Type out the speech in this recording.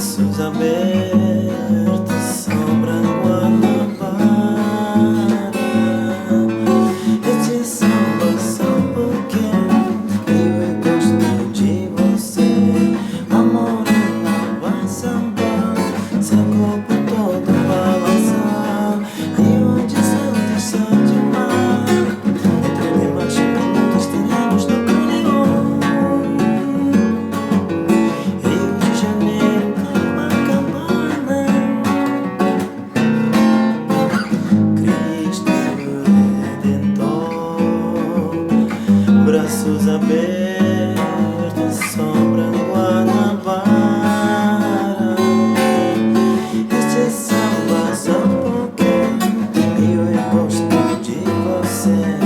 braços abertos, sombra Guanabara. Este samba só porque eu gosto de você. A morena vai sambar, seu corpo todo balançar. Rio de Santos, céu de mar, entre debaixo do mundo estaremos no caminhão. Rio de Janeiro, Copacabana, Cristo Redentor, braços abertos, sombra Guanabara. Este samba só porque eu gosto de você.